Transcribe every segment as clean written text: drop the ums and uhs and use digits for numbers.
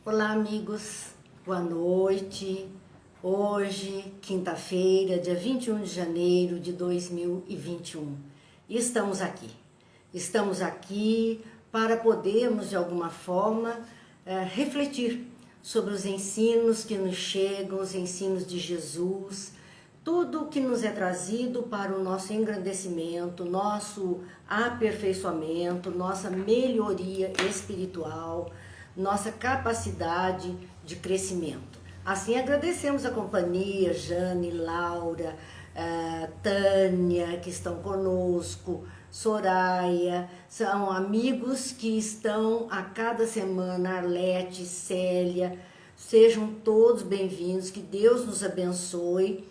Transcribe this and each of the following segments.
Olá, amigos, boa noite. Hoje, quinta-feira, dia 21 de janeiro de 2021. Estamos aqui. Estamos aqui para podermos, de alguma forma, refletir sobre os ensinos que nos chegam, os ensinos de Jesus, tudo que nos é trazido para o nosso engrandecimento, nosso aperfeiçoamento, nossa melhoria espiritual, nossa capacidade de crescimento. Assim, agradecemos a companhia, Jane, Laura, Tânia, que estão conosco, Soraya, são amigos que estão a cada semana, Arlete, Célia, sejam todos bem-vindos, que Deus nos abençoe.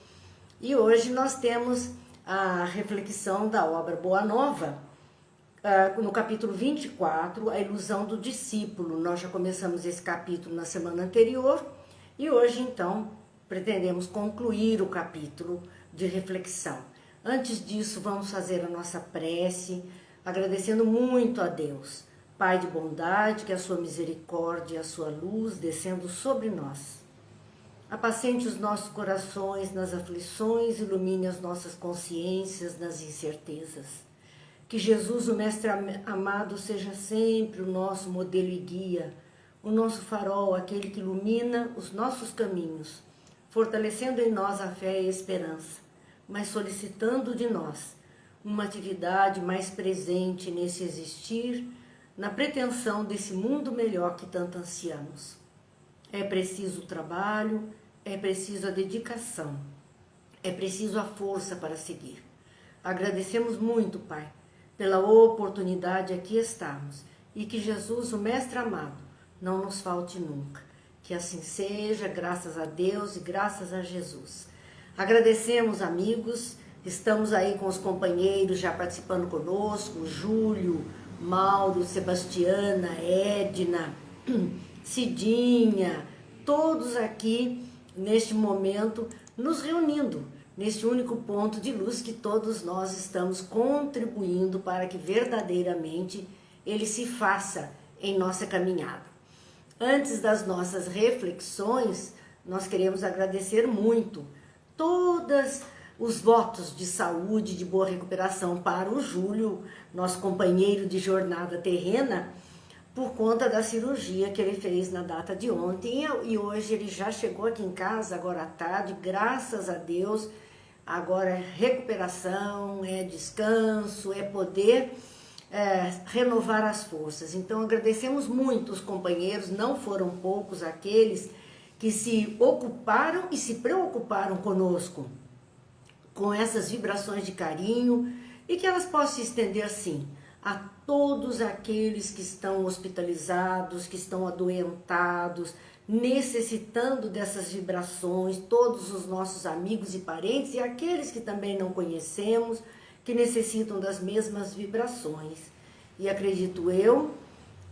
E hoje nós temos a reflexão da obra Boa Nova, no capítulo 24, a ilusão do discípulo. Nós já começamos esse capítulo na semana anterior e hoje, então, pretendemos concluir o capítulo de reflexão. Antes disso, vamos fazer a nossa prece, agradecendo muito a Deus, Pai de bondade, que a sua misericórdia e a sua luz descendo sobre nós. Apacente os nossos corações nas aflições, ilumine as nossas consciências nas incertezas. Que Jesus, o Mestre amado, seja sempre o nosso modelo e guia, o nosso farol, aquele que ilumina os nossos caminhos, fortalecendo em nós a fé e a esperança, mas solicitando de nós uma atividade mais presente nesse existir, na pretensão desse mundo melhor que tanto ansiamos. É preciso o trabalho, é preciso a dedicação, é preciso a força para seguir. Agradecemos muito, Pai, pela oportunidade aqui estarmos e que Jesus, o Mestre amado, não nos falte nunca. Que assim seja, graças a Deus e graças a Jesus. Agradecemos, amigos, estamos aí com os companheiros já participando conosco, Júlio, Mauro, Sebastiana, Edna, Cidinha, todos aqui neste momento nos reunindo neste único ponto de luz que todos nós estamos contribuindo para que verdadeiramente ele se faça em nossa caminhada. Antes das nossas reflexões, nós queremos agradecer muito todos os votos de saúde, de boa recuperação para o Júlio, nosso companheiro de jornada terrena, por conta da cirurgia que ele fez na data de ontem, e hoje ele já chegou aqui em casa, agora à tarde, graças a Deus. Agora é recuperação, é descanso, é poder renovar as forças. Então agradecemos muito os companheiros, não foram poucos aqueles que se ocuparam e se preocuparam conosco, com essas vibrações de carinho, e que elas possam se estender sim a todos aqueles que estão hospitalizados, que estão adoentados, necessitando dessas vibrações, todos os nossos amigos e parentes e aqueles que também não conhecemos, que necessitam das mesmas vibrações. E acredito eu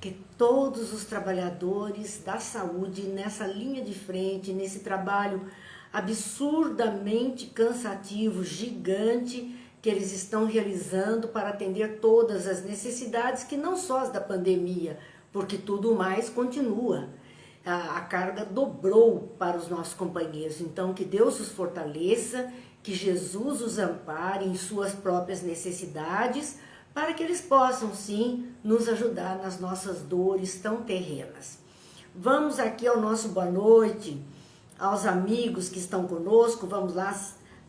que todos os trabalhadores da saúde nessa linha de frente, nesse trabalho absurdamente cansativo, gigante, que eles estão realizando para atender todas as necessidades, que não só as da pandemia, porque tudo mais continua. A carga dobrou para os nossos companheiros. Então, que Deus os fortaleça, que Jesus os ampare em suas próprias necessidades, para que eles possam, sim, nos ajudar nas nossas dores tão terrenas. Vamos aqui ao nosso boa noite, aos amigos que estão conosco. Vamos lá,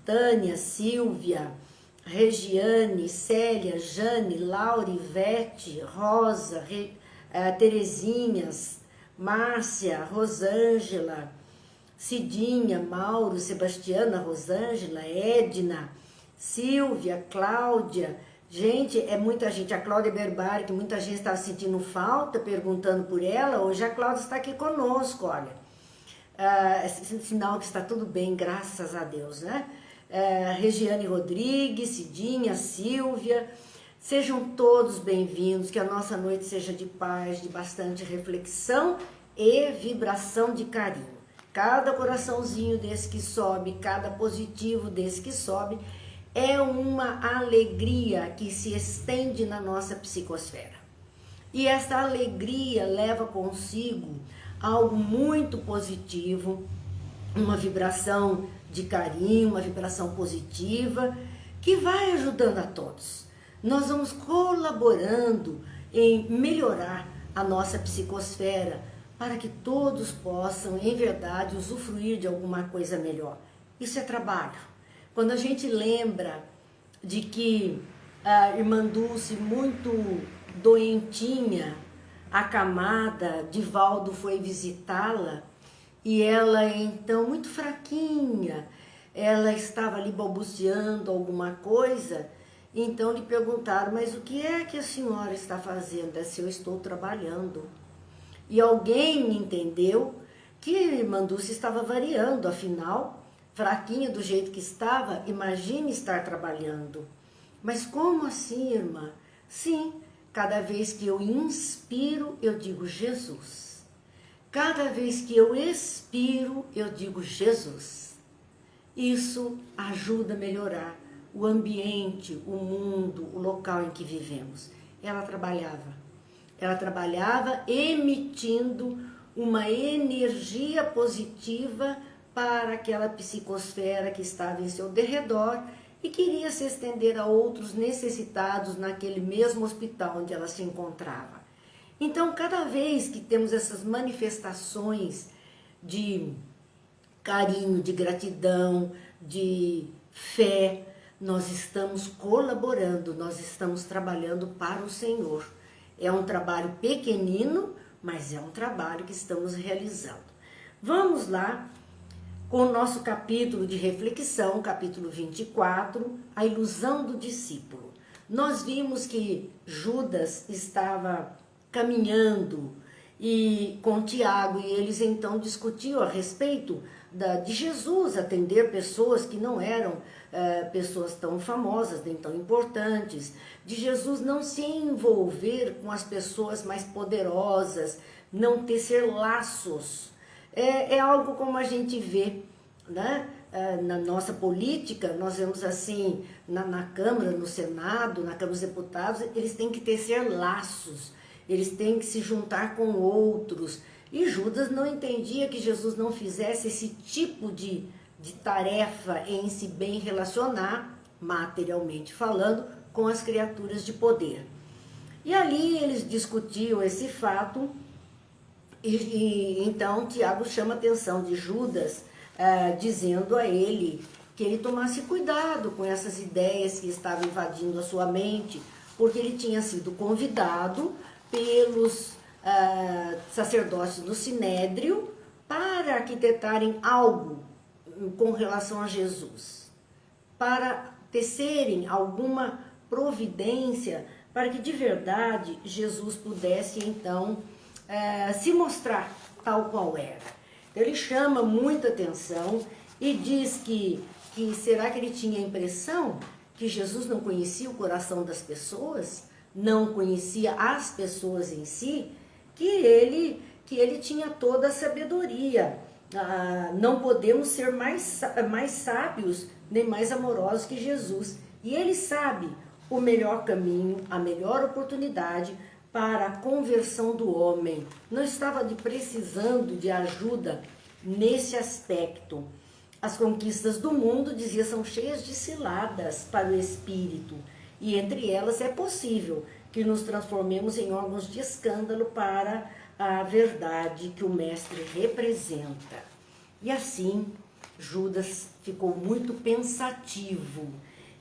Tânia, Silvia, Regiane, Célia, Jane, Laura, Ivete, Rosa, Terezinhas, Márcia, Rosângela, Cidinha, Mauro, Sebastiana, Rosângela, Edna, Silvia, Cláudia. Gente, é muita gente. A Cláudia Berbari, que muita gente estava sentindo falta, perguntando por ela. Hoje a Cláudia está aqui conosco, olha. Sinal que está tudo bem, graças a Deus, né? Regiane Rodrigues, Cidinha, Silvia, sejam todos bem-vindos, que a nossa noite seja de paz, de bastante reflexão e vibração de carinho. Cada coraçãozinho desse que sobe, cada positivo desse que sobe, é uma alegria que se estende na nossa psicosfera. E essa alegria leva consigo algo muito positivo, uma vibração de carinho, uma vibração positiva, que vai ajudando a todos. Nós vamos colaborando em melhorar a nossa psicosfera para que todos possam, em verdade, usufruir de alguma coisa melhor. Isso é trabalho. Quando a gente lembra de que a irmã Dulce, muito doentinha, acamada, Divaldo foi visitá-la e ela então muito fraquinha, ela estava ali balbuciando alguma coisa, então lhe perguntaram, mas o que é que a senhora está fazendo? Se eu estou trabalhando. E alguém me entendeu que a irmã Dulce estava variando, afinal, fraquinha do jeito que estava, imagine estar trabalhando. Mas como assim, irmã? Sim, cada vez que eu inspiro, eu digo Jesus. Cada vez que eu expiro, eu digo Jesus. Isso ajuda a melhorar o ambiente, o mundo, o local em que vivemos. Ela trabalhava emitindo uma energia positiva para aquela psicosfera que estava em seu derredor e queria se estender a outros necessitados naquele mesmo hospital onde ela se encontrava. Então, cada vez que temos essas manifestações de carinho, de gratidão, de fé, nós estamos colaborando, nós estamos trabalhando para o Senhor. É um trabalho pequenino, mas é um trabalho que estamos realizando. Vamos lá com o nosso capítulo de reflexão, capítulo 24, a ilusão do discípulo. Nós vimos que Judas estava caminhando e com Tiago, e eles então discutiam a respeito de Jesus atender pessoas que não eram pessoas tão famosas, nem tão importantes, de Jesus não se envolver com as pessoas mais poderosas, não tecer laços. É algo como a gente vê, né? Na nossa política, nós vemos assim, na Câmara, no Senado, na Câmara dos Deputados, eles têm que tecer laços, eles têm que se juntar com outros. E Judas não entendia que Jesus não fizesse esse tipo de tarefa em se bem relacionar, materialmente falando, com as criaturas de poder. E ali eles discutiam esse fato, e então Tiago chama a atenção de Judas, dizendo a ele que ele tomasse cuidado com essas ideias que estavam invadindo a sua mente, porque ele tinha sido convidado pelos sacerdotes do Sinédrio para arquitetarem algo com relação a Jesus, para tecerem alguma providência para que de verdade Jesus pudesse então se mostrar tal qual era. Então, ele chama muita atenção e diz que será que ele tinha a impressão que Jesus não conhecia o coração das pessoas, não conhecia as pessoas em si, que ele tinha toda a sabedoria. Não podemos ser mais sábios nem mais amorosos que Jesus. E ele sabe o melhor caminho, a melhor oportunidade para a conversão do homem. Não estava precisando de ajuda nesse aspecto. As conquistas do mundo, dizia, são cheias de ciladas para o espírito. E entre elas é possível que nos transformemos em órgãos de escândalo para a verdade que o mestre representa. E assim, Judas ficou muito pensativo.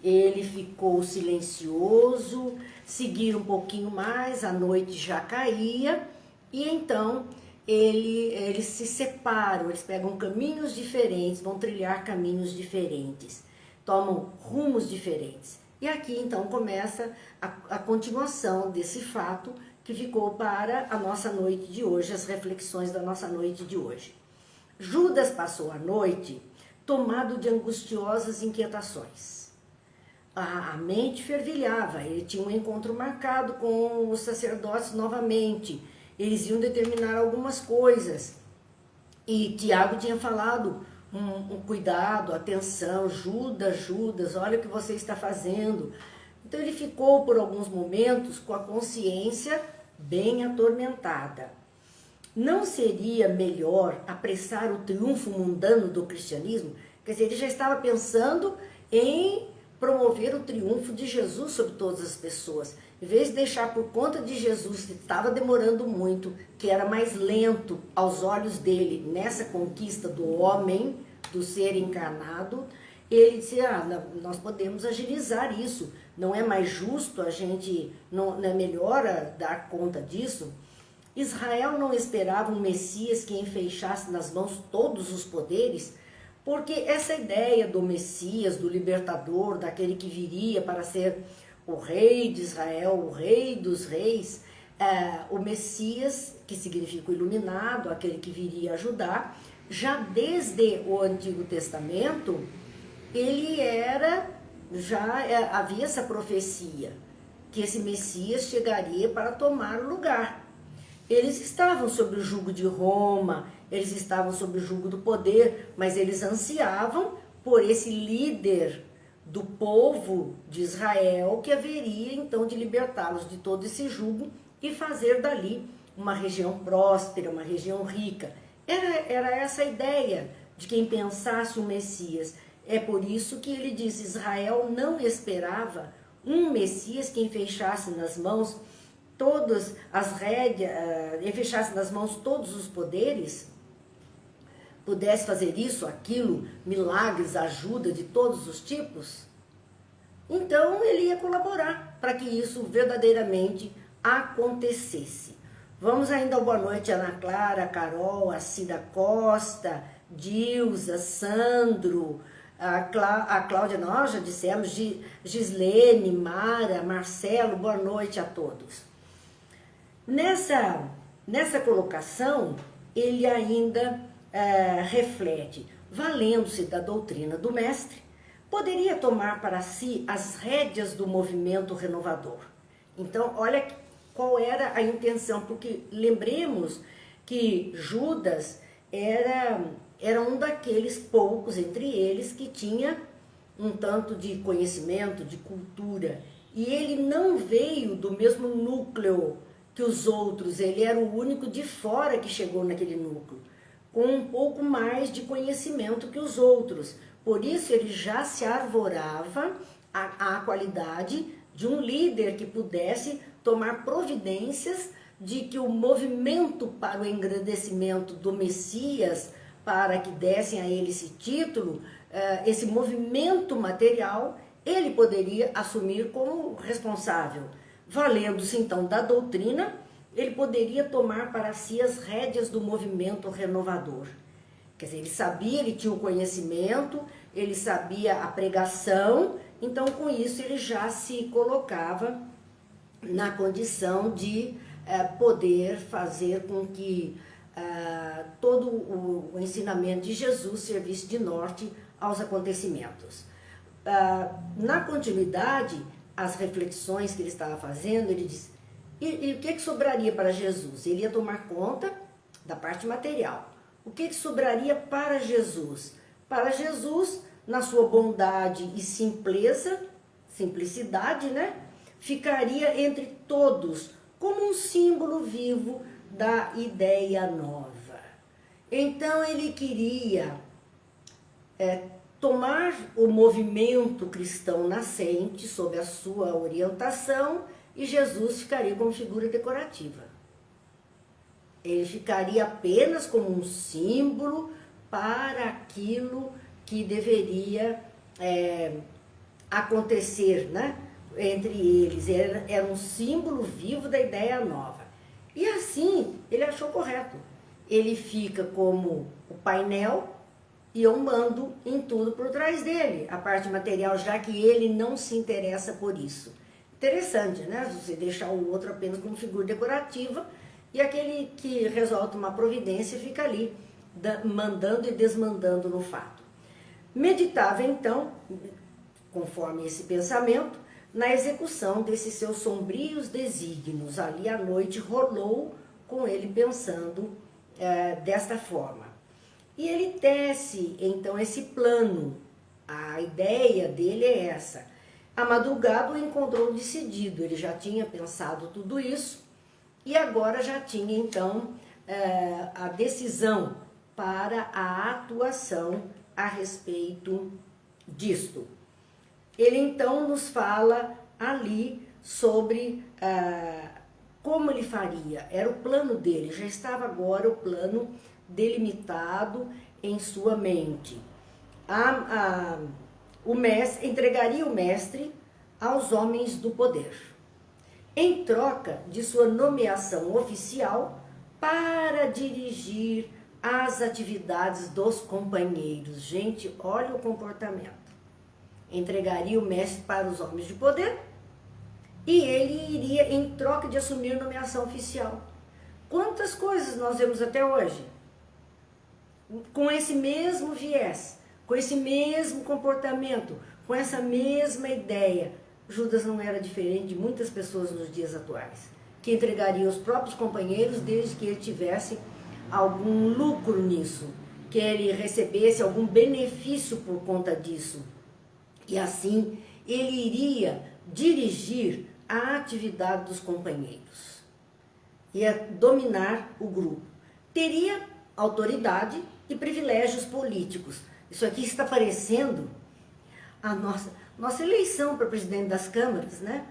Ele ficou silencioso, seguir um pouquinho mais, a noite já caía, e então eles se separam, eles pegam caminhos diferentes, vão trilhar caminhos diferentes, tomam rumos diferentes. E aqui então começa a continuação desse fato que ficou para a nossa noite de hoje, as reflexões da nossa noite de hoje. Judas passou a noite tomado de angustiosas inquietações. A mente fervilhava, ele tinha um encontro marcado com os sacerdotes novamente, eles iam determinar algumas coisas, e Tiago tinha falado, um cuidado, atenção, Judas, olha o que você está fazendo. Então ele ficou por alguns momentos com a consciência bem atormentada. não seria melhor apressar o triunfo mundano do cristianismo? Quer dizer, ele já estava pensando em promover o triunfo de Jesus sobre todas as pessoas. Em vez de deixar por conta de Jesus, que estava demorando muito, que era mais lento aos olhos dele nessa conquista do homem, do ser encarnado, ele disse, nós podemos agilizar isso, não é mais justo a gente, não é melhor dar conta disso? Israel não esperava um Messias que enfeixasse nas mãos todos os poderes, porque essa ideia do Messias, do libertador, daquele que viria para ser o rei de Israel, o rei dos reis, o Messias, que significa o iluminado, aquele que viria ajudar, já desde o Antigo Testamento, ele havia essa profecia, que esse Messias chegaria para tomar o lugar. Eles estavam sob o jugo de Roma, eles estavam sob o jugo do poder, mas eles ansiavam por esse líder do povo de Israel que haveria então de libertá-los de todo esse jugo e fazer dali uma região próspera, uma região rica. Era essa a ideia de quem pensasse o Messias. É por isso que ele diz, Israel não esperava um Messias que enfeixasse nas mãos todas as rédeas, enfeixasse nas mãos todos os poderes, pudesse fazer isso, aquilo, milagres, ajuda de todos os tipos. Então ele ia colaborar para que isso verdadeiramente acontecesse. Vamos ainda ao boa noite, Ana Clara, Carol, a Cida Costa, Dilza, Sandro, a Cláudia, nós já dissemos, Gislene, Mara, Marcelo, boa noite a todos. Nessa colocação, ele ainda reflete, valendo-se da doutrina do mestre, poderia tomar para si as rédeas do movimento renovador. Então, olha qual era a intenção, porque lembremos que Judas era um daqueles poucos entre eles que tinha um tanto de conhecimento, de cultura, e ele não veio do mesmo núcleo que os outros, ele era o único de fora que chegou naquele núcleo, com um pouco mais de conhecimento que os outros. Por isso ele já se arvorava à qualidade de um líder que pudesse tomar providências de que o movimento para o engrandecimento do Messias, para que dessem a ele esse título, esse movimento material, ele poderia assumir como responsável. Valendo-se então da doutrina, ele poderia tomar para si as rédeas do movimento renovador. Quer dizer, ele sabia, ele tinha o conhecimento, ele sabia a pregação, então com isso ele já se colocava na condição de poder fazer com que todo o ensinamento de Jesus servisse de norte aos acontecimentos. Na continuidade, as reflexões que ele estava fazendo, ele diz, e o que sobraria para Jesus? Ele ia tomar conta da parte material. O que sobraria para Jesus? Para Jesus, na sua bondade e simplicidade, né? Ficaria entre todos como um símbolo vivo da ideia nova. Então ele queria tomar o movimento cristão nascente sob a sua orientação e Jesus ficaria como figura decorativa. Ele ficaria apenas como um símbolo para aquilo que deveria acontecer, né? Entre eles. Era um símbolo vivo da ideia nova. E assim, ele achou correto. Ele fica como o painel e eu mando em tudo por trás dele, a parte material, já que ele não se interessa por isso. Interessante, né? Você deixar o outro apenas como figura decorativa e aquele que resolve uma providência fica ali, mandando e desmandando no fato. Meditava então, conforme esse pensamento, na execução desses seus sombrios desígnios. Ali a noite rolou com ele pensando desta forma. E ele tece então esse plano. A ideia dele é essa. A madrugada o encontrou decidido, ele já tinha pensado tudo isso e agora já tinha então a decisão para a atuação a respeito disto. Ele então nos fala ali sobre como ele faria, era o plano dele, já estava agora o plano delimitado em sua mente. O mestre entregaria o mestre aos homens do poder, em troca de sua nomeação oficial para dirigir as atividades dos companheiros. Gente, olha o comportamento. Entregaria o mestre para os homens de poder e ele iria em troca de assumir nomeação oficial. Quantas coisas nós vemos até hoje com esse mesmo viés, com esse mesmo comportamento, com essa mesma ideia. Judas não era diferente de muitas pessoas nos dias atuais, que entregariam os próprios companheiros desde que ele tivesse algum lucro nisso, que ele recebesse algum benefício por conta disso. E assim ele iria dirigir a atividade dos companheiros, ia dominar o grupo, teria autoridade e privilégios políticos. Isso aqui está parecendo a nossa eleição para presidente das câmaras, né?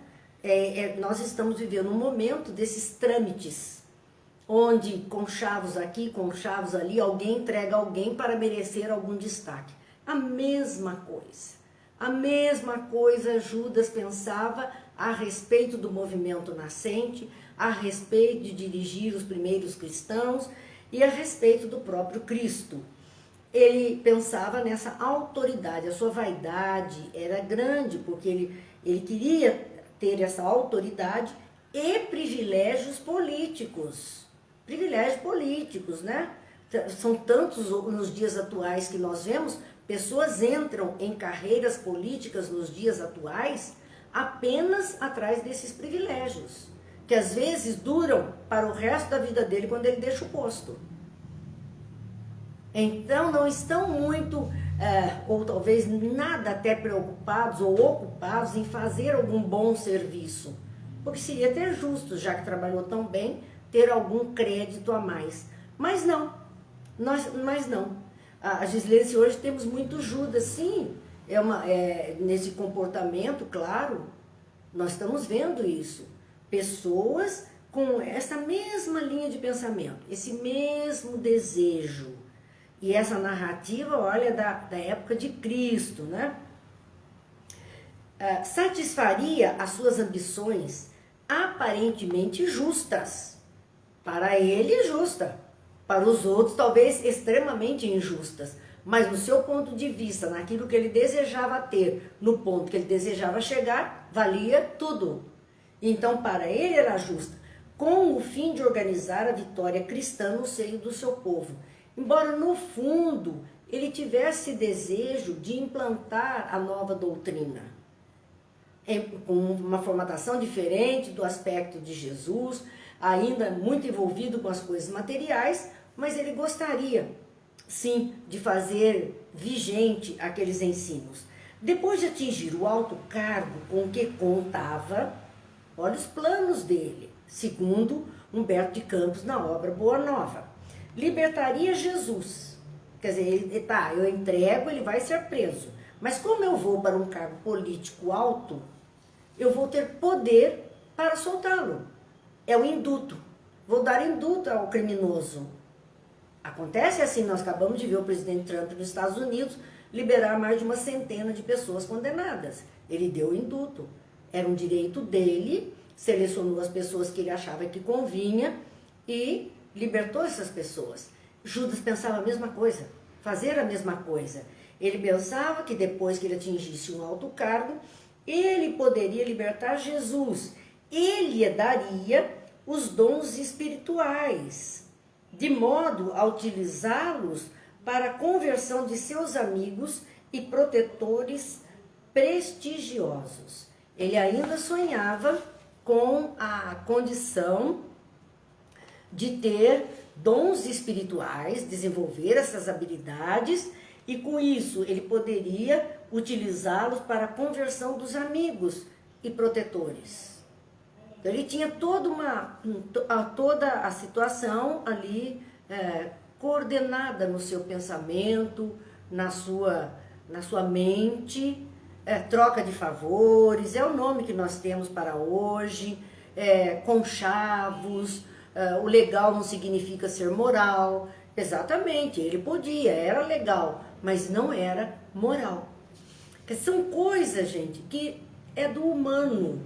Nós estamos vivendo um momento desses trâmites, onde com chavos aqui, com chavos ali, alguém entrega alguém para merecer algum destaque. A mesma coisa Judas pensava a respeito do movimento nascente, a respeito de dirigir os primeiros cristãos e a respeito do próprio Cristo. Ele pensava nessa autoridade, a sua vaidade era grande, porque ele queria ter essa autoridade e privilégios políticos. Privilégios políticos, né? São tantos nos dias atuais que nós vemos, pessoas entram em carreiras políticas nos dias atuais apenas atrás desses privilégios, que às vezes duram para o resto da vida dele quando ele deixa o posto. Então não estão muito, ou talvez nada até preocupados ou ocupados em fazer algum bom serviço, porque seria até justo, já que trabalhou tão bem, ter algum crédito a mais. Mas não, mas não. A Gislene, hoje temos muito Judas, sim, nesse comportamento, claro, nós estamos vendo isso. Pessoas com essa mesma linha de pensamento, esse mesmo desejo. E essa narrativa, olha, da época de Cristo, né? Satisfaria as suas ambições aparentemente justas. Para ele, justa. Para os outros, talvez extremamente injustas. Mas no seu ponto de vista, naquilo que ele desejava ter, no ponto que ele desejava chegar, valia tudo. Então, para ele era justa, com o fim de organizar a vitória cristã no seio do seu povo. Embora no fundo ele tivesse desejo de implantar a nova doutrina, com uma formatação diferente do aspecto de Jesus, ainda muito envolvido com as coisas materiais, mas ele gostaria, sim, de fazer vigente aqueles ensinos. Depois de atingir o alto cargo com que contava, olha os planos dele, segundo Humberto de Campos na obra Boa Nova. Libertaria Jesus, quer dizer, eu entrego, ele vai ser preso, mas como eu vou para um cargo político alto, eu vou ter poder para soltá-lo, é o induto, vou dar induto ao criminoso. Acontece assim, nós acabamos de ver o presidente Trump nos Estados Unidos liberar mais de 100 de pessoas condenadas, ele deu induto, era um direito dele, selecionou as pessoas que ele achava que convinha e libertou essas pessoas. Judas pensava a mesma coisa, fazer a mesma coisa. Ele pensava que depois que ele atingisse um alto cargo, ele poderia libertar Jesus. Ele daria os dons espirituais, de modo a utilizá-los para a conversão de seus amigos e protetores prestigiosos. Ele ainda sonhava com a condição de ter dons espirituais, desenvolver essas habilidades e com isso ele poderia utilizá-los para a conversão dos amigos e protetores. Então, ele tinha toda a situação ali coordenada no seu pensamento, na sua mente, troca de favores, é o nome que nós temos para hoje, conchavos, o legal não significa ser moral, exatamente, ele podia, era legal, mas não era moral. São coisas, gente, que é do humano,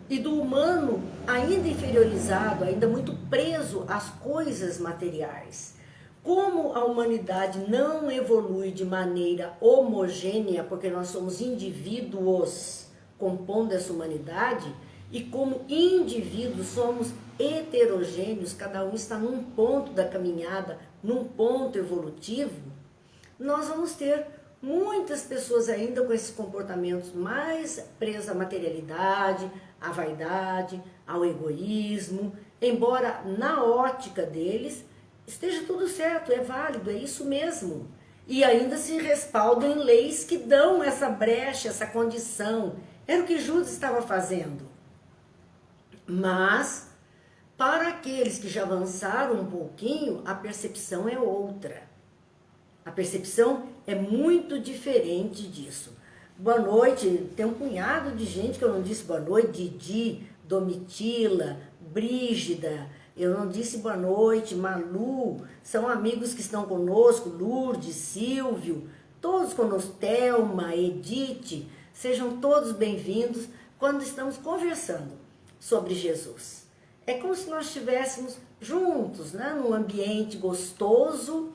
e do humano ainda inferiorizado, ainda muito preso às coisas materiais. Como a humanidade não evolui de maneira homogênea, porque nós somos indivíduos compondo essa humanidade, e como indivíduos somos heterogêneos, cada um está num ponto da caminhada, num ponto evolutivo, nós vamos ter muitas pessoas ainda com esses comportamentos mais presas à materialidade, à vaidade, ao egoísmo, embora na ótica deles esteja tudo certo, é válido, é isso mesmo. E ainda se respaldam em leis que dão essa brecha, essa condição. Era o que Judas estava fazendo. Mas, para aqueles que já avançaram um pouquinho, a percepção é outra. A percepção é muito diferente disso. Boa noite, tem um punhado de gente que eu não disse boa noite, Didi, Domitila, Brígida, eu não disse boa noite, Malu, são amigos que estão conosco, Lourdes, Silvio, todos conosco, Thelma, Edith, sejam todos bem-vindos quando estamos conversando sobre Jesus. É como se nós estivéssemos juntos, né, num ambiente gostoso,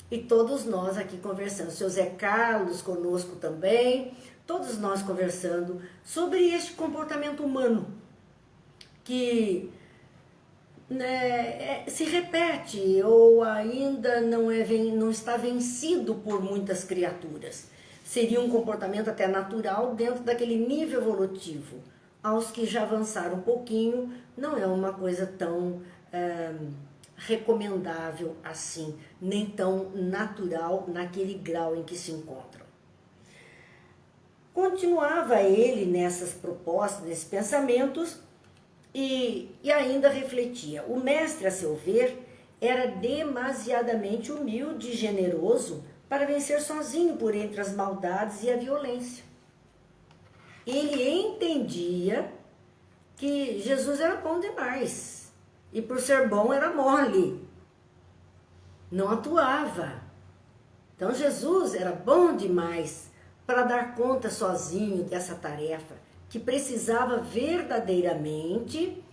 e todos nós aqui conversando, o seu Zé Carlos conosco também, todos nós conversando sobre este comportamento humano que se repete ou ainda não está vencido por muitas criaturas. Seria um comportamento até natural dentro daquele nível evolutivo. Aos que já avançaram um pouquinho, não é uma coisa tão recomendável assim, nem tão natural naquele grau em que se encontram. Continuava ele nessas propostas, nesses pensamentos, e ainda refletia. O mestre, a seu ver, era demasiadamente humilde e generoso para vencer sozinho por entre as maldades e a violência. Ele entendia que Jesus era bom demais, e por ser bom era mole, não atuava. Então Jesus era bom demais para dar conta sozinho dessa tarefa, que precisava verdadeiramente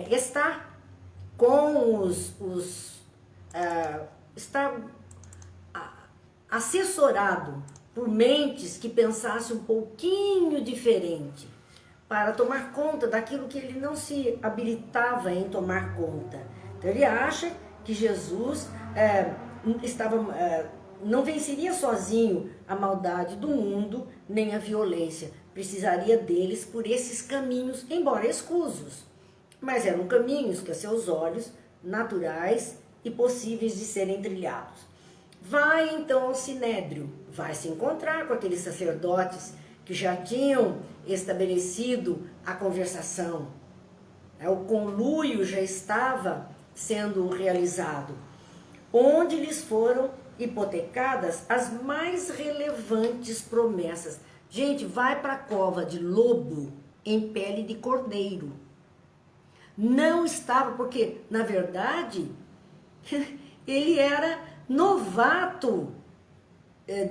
estar com estar assessorado por mentes que pensassem um pouquinho diferente, para tomar conta daquilo que ele não se habilitava em tomar conta. Então ele acha que Jesus não venceria sozinho a maldade do mundo, nem a violência. Precisaria deles por esses caminhos, embora escusos. Mas eram caminhos que a seus olhos, naturais e possíveis de serem trilhados. Vai então ao Sinédrio, vai se encontrar com aqueles sacerdotes que já tinham estabelecido a conversação. O conluio já estava sendo realizado, onde lhes foram hipotecadas as mais relevantes promessas. Gente, vai para a cova de lobo em pele de cordeiro. Não estava, porque, na verdade, ele era novato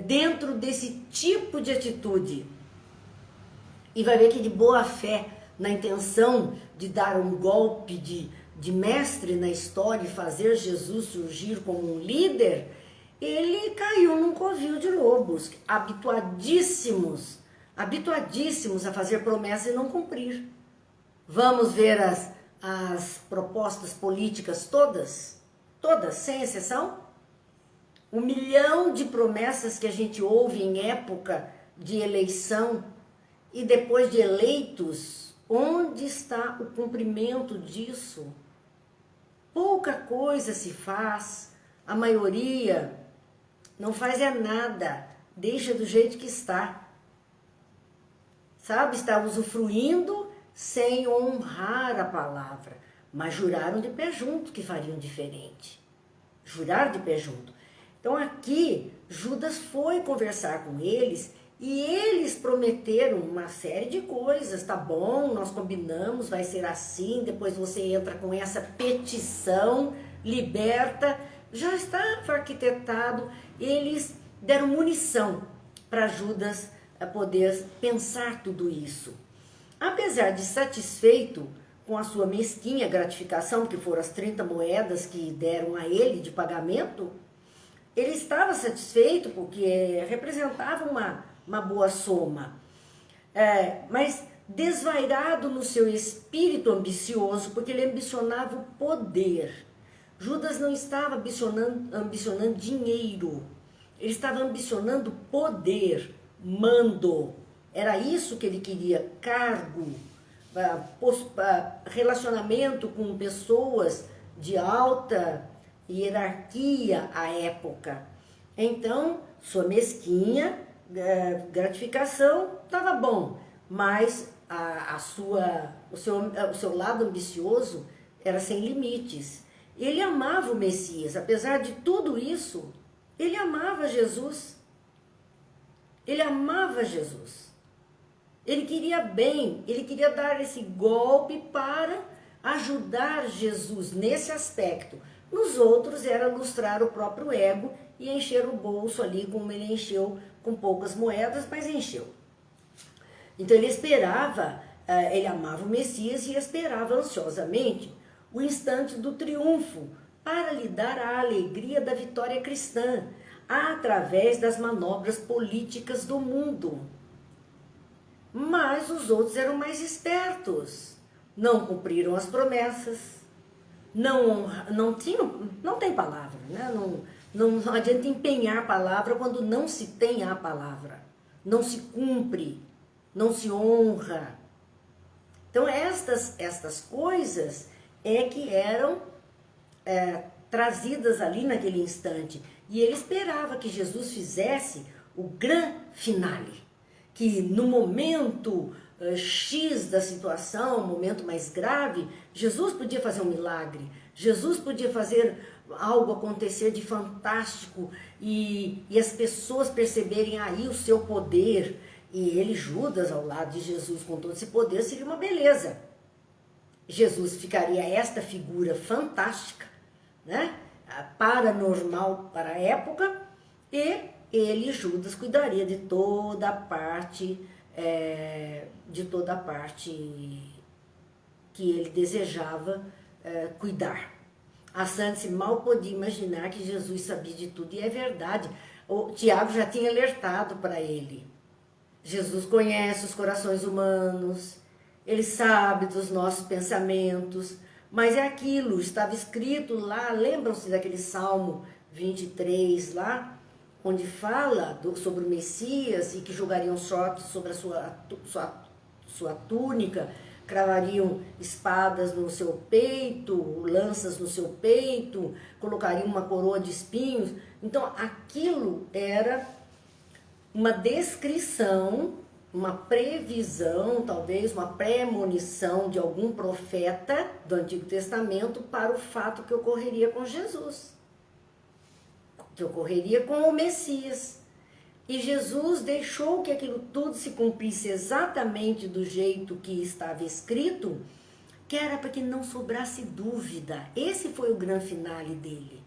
dentro desse tipo de atitude. E vai ver que de boa fé, na intenção de dar um golpe de mestre na história e fazer Jesus surgir como um líder, ele caiu num covil de lobos, habituadíssimos a fazer promessas e não cumprir. Vamos ver as propostas políticas todas, sem exceção? 1 milhão de promessas que a gente ouve em época de eleição, e depois de eleitos, onde está o cumprimento disso? Pouca coisa se faz, a maioria não faz nada, deixa do jeito que está. Sabe, está usufruindo sem honrar a palavra, mas juraram de pé junto que fariam diferente. Juraram de pé junto. Então aqui, Judas foi conversar com eles e eles prometeram uma série de coisas. Tá bom, nós combinamos, vai ser assim, depois você entra com essa petição, liberta. Já estava arquitetado, eles deram munição para Judas poder pensar tudo isso. Apesar de satisfeito com a sua mesquinha gratificação, que foram as 30 moedas que deram a ele de pagamento, ele estava satisfeito porque representava uma boa soma. Mas desvairado no seu espírito ambicioso, porque ele ambicionava o poder. Judas não estava ambicionando dinheiro, ele estava ambicionando poder, mando. Era isso que ele queria, cargo, relacionamento com pessoas de alta hierarquia à época. Então, sua mesquinha gratificação estava bom, mas o seu lado ambicioso era sem limites. Ele amava o Messias, apesar de tudo isso, ele amava Jesus. Ele amava Jesus. Ele queria bem, ele queria dar esse golpe para ajudar Jesus nesse aspecto. Nos outros era lustrar o próprio ego e encher o bolso ali como ele encheu, com poucas moedas, mas encheu. Então ele esperava, ele amava o Messias e esperava ansiosamente o instante do triunfo para lhe dar a alegria da vitória cristã através das manobras políticas do mundo. Mas os outros eram mais espertos, não cumpriram as promessas, não tem palavra, né? Não adianta empenhar a palavra quando não se tem a palavra, não se cumpre, não se honra. Então estas coisas que eram trazidas ali naquele instante, e ele esperava que Jesus fizesse o grande finale, que no momento X da situação, o momento mais grave, Jesus podia fazer um milagre, Jesus podia fazer algo acontecer de fantástico e as pessoas perceberem aí o seu poder, e ele, Judas, ao lado de Jesus com todo esse poder, seria uma beleza. Jesus ficaria esta figura fantástica, né? Paranormal para a época, e ele, Judas, cuidaria de toda a parte que ele desejava cuidar. A Santos mal podia imaginar que Jesus sabia de tudo, e é verdade. O Tiago já tinha alertado para ele. Jesus conhece os corações humanos, ele sabe dos nossos pensamentos, mas é aquilo, estava escrito lá, lembram-se daquele Salmo 23 lá, onde fala sobre o Messias e que jogariam sorte sobre a sua túnica, cravariam espadas no seu peito, lanças no seu peito, colocariam uma coroa de espinhos. Então aquilo era uma descrição, uma previsão, talvez uma premonição de algum profeta do Antigo Testamento para o fato que ocorreria com Jesus, que ocorreria com o Messias. E Jesus deixou que aquilo tudo se cumprisse exatamente do jeito que estava escrito, que era para que não sobrasse dúvida. Esse foi o grande finale dele.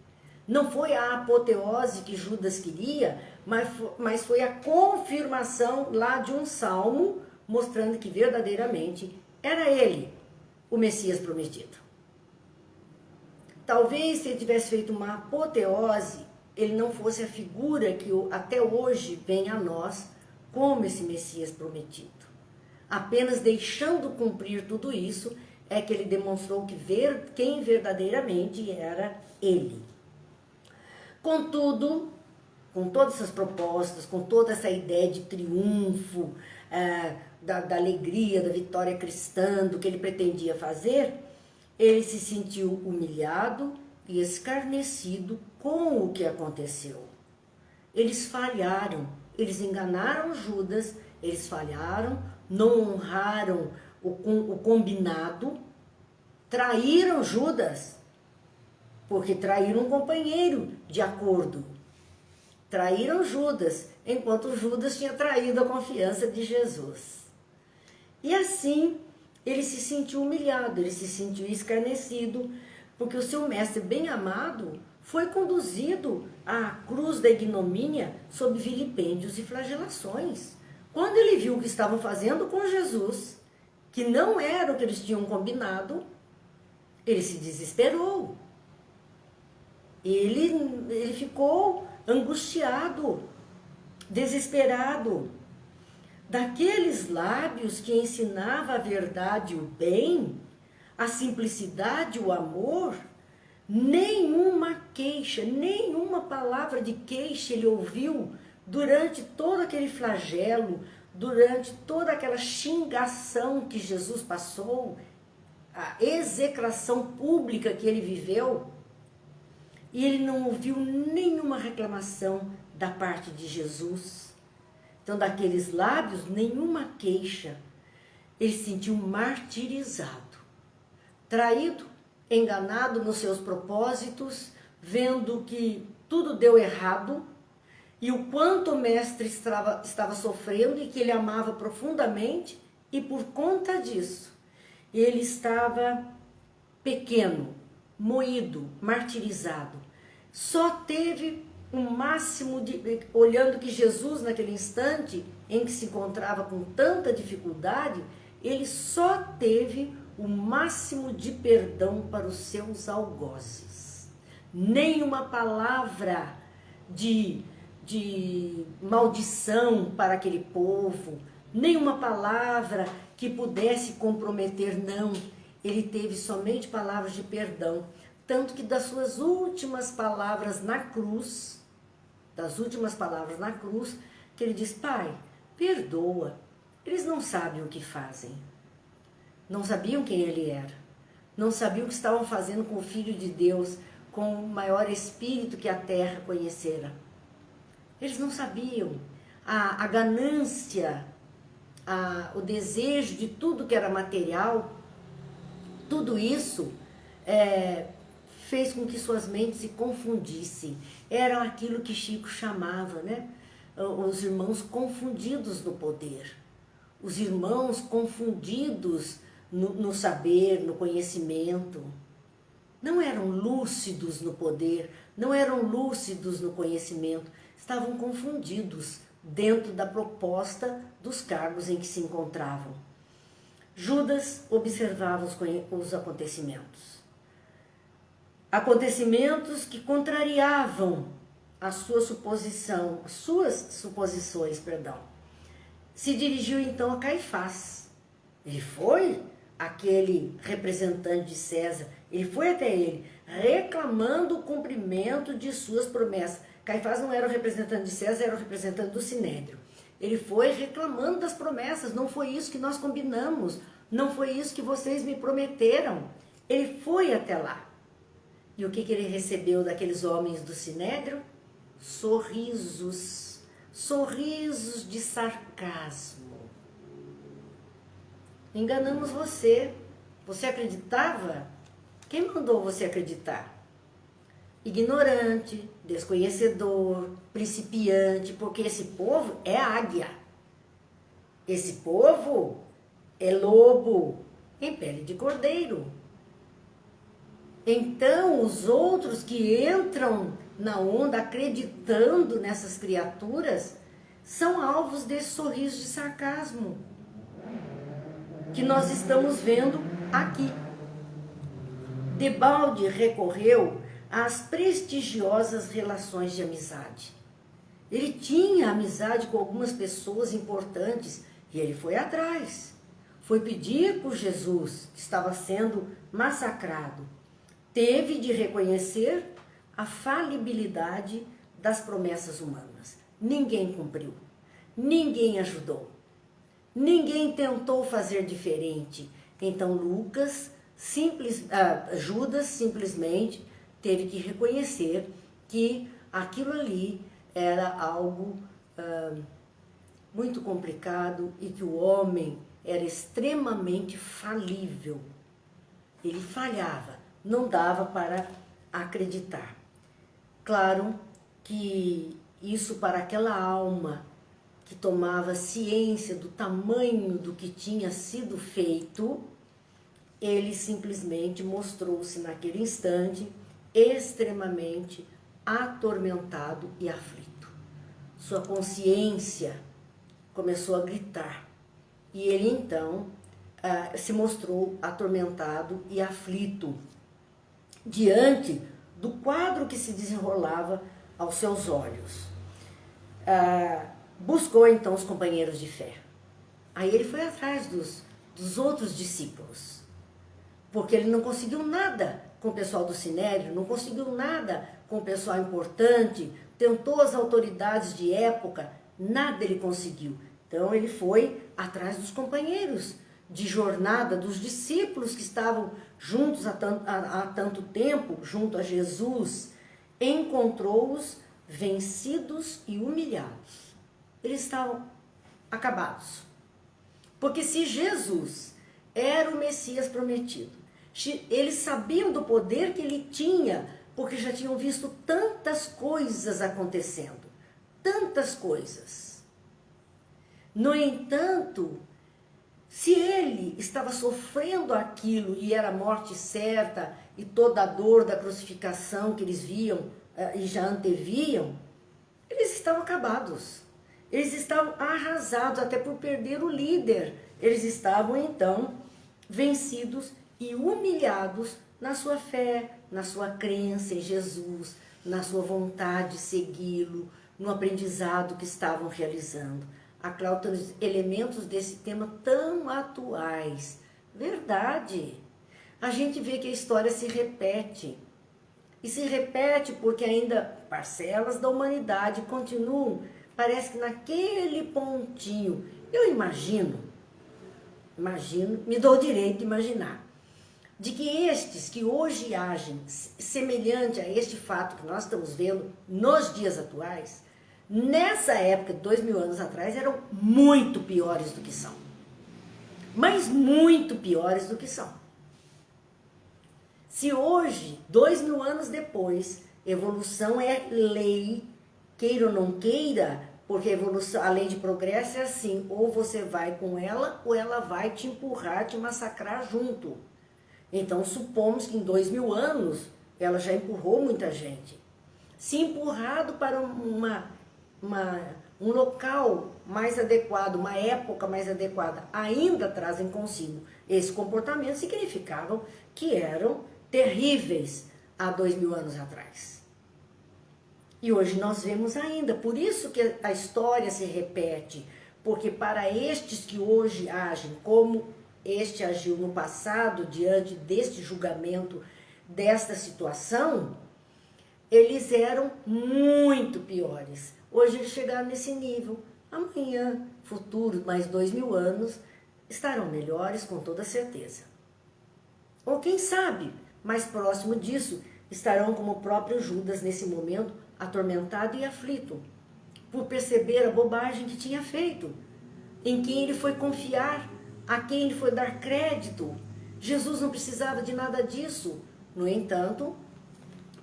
Não foi a apoteose que Judas queria, mas foi a confirmação lá de um salmo, mostrando que verdadeiramente era ele, o Messias prometido. Talvez se ele tivesse feito uma apoteose, ele não fosse a figura que até hoje vem a nós como esse Messias prometido. Apenas deixando cumprir tudo isso é que ele demonstrou quem verdadeiramente era ele. Contudo, com todas essas propostas, com toda essa ideia de triunfo, da alegria, da vitória cristã, do que ele pretendia fazer, ele se sentiu humilhado e escarnecido com o que aconteceu. Eles falharam, eles enganaram Judas, eles falharam, não honraram o combinado, traíram Judas, porque traíram um companheiro de acordo. Traíram Judas, enquanto Judas tinha traído a confiança de Jesus. E assim, ele se sentiu humilhado, ele se sentiu escarnecido, porque o seu mestre bem-amado foi conduzido à cruz da ignomínia sob vilipêndios e flagelações. Quando ele viu o que estavam fazendo com Jesus, que não era o que eles tinham combinado, ele se desesperou. Ele ficou angustiado, desesperado. Daqueles lábios que ensinava a verdade e o bem, a simplicidade, o amor, nenhuma queixa, nenhuma palavra de queixa ele ouviu durante todo aquele flagelo, durante toda aquela xingação que Jesus passou, a execração pública que ele viveu. E ele não ouviu nenhuma reclamação da parte de Jesus. Então, daqueles lábios, nenhuma queixa. Ele se sentiu martirizado, traído, enganado nos seus propósitos, vendo que tudo deu errado e o quanto o mestre estava sofrendo e que ele amava profundamente, e por conta disso, ele estava pequeno, moído, martirizado. Só teve um máximo de... Olhando que Jesus, naquele instante em que se encontrava com tanta dificuldade, ele só teve o máximo de perdão para os seus algozes. Nenhuma palavra de maldição para aquele povo, nenhuma palavra que pudesse comprometer, não. Ele teve somente palavras de perdão. Tanto que das suas últimas palavras na cruz, que ele diz: Pai, perdoa, eles não sabem o que fazem. Não sabiam quem ele era, não sabiam o que estavam fazendo com o Filho de Deus, com o maior espírito que a terra conhecera. Eles não sabiam. A ganância, o desejo de tudo que era material, tudo isso fez com que suas mentes se confundissem. Era aquilo que Chico chamava, né? Os irmãos confundidos no poder. Os irmãos confundidos no saber, no conhecimento. Não eram lúcidos no poder, não eram lúcidos no conhecimento. Estavam confundidos dentro da proposta dos cargos em que se encontravam. Judas observava os acontecimentos. Acontecimentos que contrariavam as suas suposições. Se dirigiu então a Caifás. Ele foi aquele representante de César, ele foi até ele, reclamando o cumprimento de suas promessas. Caifás não era o representante de César, era o representante do Sinédrio. Ele foi reclamando das promessas: não foi isso que nós combinamos, não foi isso que vocês me prometeram. Ele foi até lá. E o que ele recebeu daqueles homens do Sinédrio? Sorrisos, sorrisos de sarcasmo. Enganamos você. Você acreditava? Quem mandou você acreditar? Ignorante, desconhecedor, principiante, porque esse povo é águia. Esse povo é lobo em pele de cordeiro. Então, os outros que entram na onda acreditando nessas criaturas são alvos desse sorriso de sarcasmo que nós estamos vendo aqui. Debalde recorreu às prestigiosas relações de amizade. Ele tinha amizade com algumas pessoas importantes e ele foi atrás. Foi pedir por Jesus, que estava sendo massacrado. Teve de reconhecer a falibilidade das promessas humanas. Ninguém cumpriu, ninguém ajudou, ninguém tentou fazer diferente. Então Judas simplesmente teve que reconhecer que aquilo ali era algo muito complicado e que o homem era extremamente falível. Ele falhava, não dava para acreditar. Claro que isso para aquela alma que tomava ciência do tamanho do que tinha sido feito, ele simplesmente mostrou-se naquele instante extremamente atormentado e aflito. Sua consciência começou a gritar e ele então se mostrou atormentado e aflito diante do quadro que se desenrolava aos seus olhos. Buscou então os companheiros de fé. Aí ele foi atrás dos outros discípulos, porque ele não conseguiu nada com o pessoal do Sinédrio, não conseguiu nada com o pessoal importante, tentou as autoridades de época, nada ele conseguiu. Então ele foi atrás dos companheiros de jornada, dos discípulos que estavam juntos há tanto tempo, junto a Jesus, encontrou-os vencidos e humilhados. Eles estavam acabados. Porque se Jesus era o Messias prometido, eles sabiam do poder que ele tinha, porque já tinham visto tantas coisas acontecendo, tantas coisas. No entanto, se ele estava sofrendo aquilo e era a morte certa e toda a dor da crucificação que eles viam e já anteviam, eles estavam acabados. Eles estavam arrasados até por perder o líder. Eles estavam então vencidos e humilhados na sua fé, na sua crença em Jesus, na sua vontade de segui-lo, no aprendizado que estavam realizando. A Cláudia tem elementos desse tema tão atuais. Verdade. A gente vê que a história se repete. E se repete porque ainda parcelas da humanidade continuam, parece que naquele pontinho. Eu imagino, me dou o direito de imaginar, de que estes que hoje agem semelhante a este fato que nós estamos vendo nos dias atuais, nessa época, 2000 anos atrás, eram muito piores do que são. Mas muito piores do que são. Se hoje, 2000 anos depois, evolução é lei, queira ou não queira, porque evolução, a lei de progresso é assim, ou você vai com ela, ou ela vai te empurrar, te massacrar junto. Então, supomos que em 2000 anos, ela já empurrou muita gente. Se empurrado para um local mais adequado, uma época mais adequada, ainda trazem consigo esse comportamento, significavam que eram terríveis há 2000 anos atrás. E hoje nós vemos ainda, por isso que a história se repete, porque para estes que hoje agem como este agiu no passado, diante deste julgamento, desta situação, eles eram muito piores. Hoje eles chegaram nesse nível. Amanhã, futuro, mais 2000 anos, estarão melhores com toda certeza. Ou quem sabe, mais próximo disso, estarão como o próprio Judas nesse momento, atormentado e aflito, por perceber a bobagem que tinha feito, em quem ele foi confiar, a quem ele foi dar crédito. Jesus não precisava de nada disso. No entanto,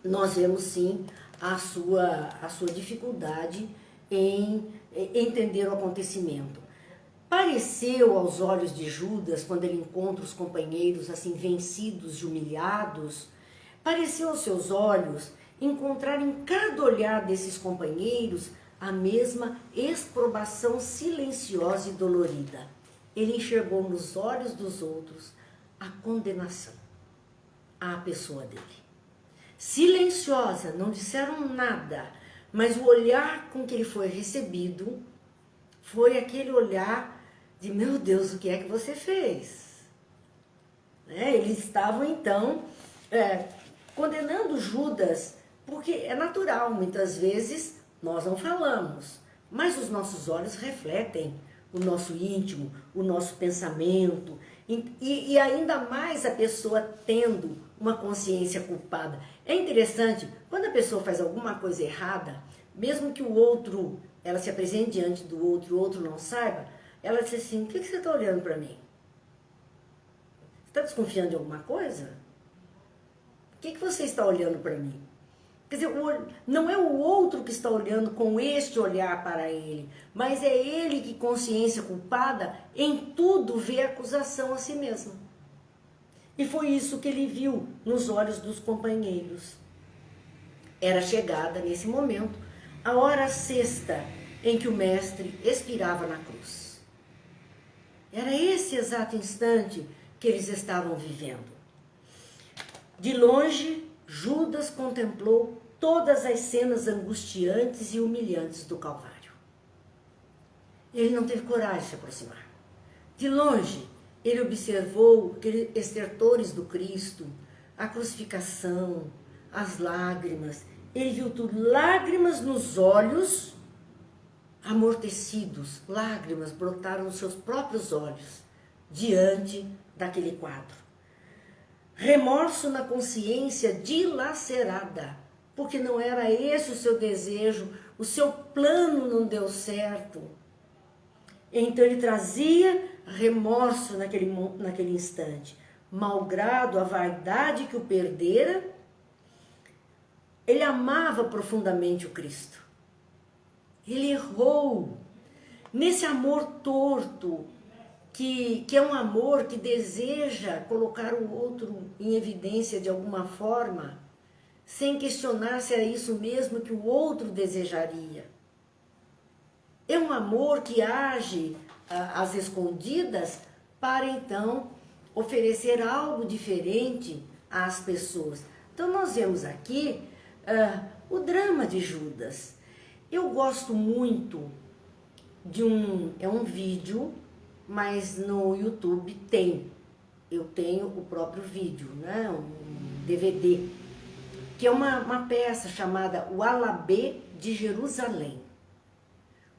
nós vemos sim a sua dificuldade em entender o acontecimento. Pareceu aos olhos de Judas, quando ele encontra os companheiros assim vencidos e humilhados, pareceu aos seus olhos encontrar em cada olhar desses companheiros a mesma exprobação silenciosa e dolorida. Ele enxergou nos olhos dos outros a condenação à pessoa dele. Silenciosa, não disseram nada, mas o olhar com que ele foi recebido foi aquele olhar de, meu Deus, o que é que você fez? Eles estavam então condenando Judas, porque é natural, muitas vezes nós não falamos, mas os nossos olhos refletem o nosso íntimo, o nosso pensamento, e ainda mais a pessoa tendo uma consciência culpada. É interessante, quando a pessoa faz alguma coisa errada, mesmo que o outro, ela se apresente diante do outro, o outro não saiba, Ela disse assim, por que você está olhando para mim? Você está desconfiando de alguma coisa? Por que você está olhando para mim? Quer dizer, não é o outro que está olhando com este olhar para ele, mas é ele que, consciência culpada, em tudo vê acusação a si mesmo. E foi isso que ele viu nos olhos dos companheiros. Era chegada, nesse momento, a hora sexta em que o mestre expirava na cruz. Era esse exato instante que eles estavam vivendo. De longe, Judas contemplou todas as cenas angustiantes e humilhantes do Calvário. Ele não teve coragem de se aproximar. De longe, ele observou aqueles estertores do Cristo, a crucificação, as lágrimas. Ele viu tudo, lágrimas nos olhos, amortecidos, lágrimas brotaram nos seus próprios olhos, diante daquele quadro. Remorso na consciência dilacerada, porque não era esse o seu desejo, o seu plano não deu certo. Então ele trazia remorso naquele instante, malgrado a vaidade que o perdera. Ele amava profundamente o Cristo. Ele errou nesse amor torto, que é um amor que deseja colocar o outro em evidência de alguma forma, sem questionar se era isso mesmo que o outro desejaria. É um amor que age às escondidas para então oferecer algo diferente às pessoas. Então nós vemos aqui o drama de Judas. Eu gosto muito de um vídeo, mas no YouTube eu tenho o próprio vídeo, né? Um DVD, que é uma peça chamada O Alabê de Jerusalém.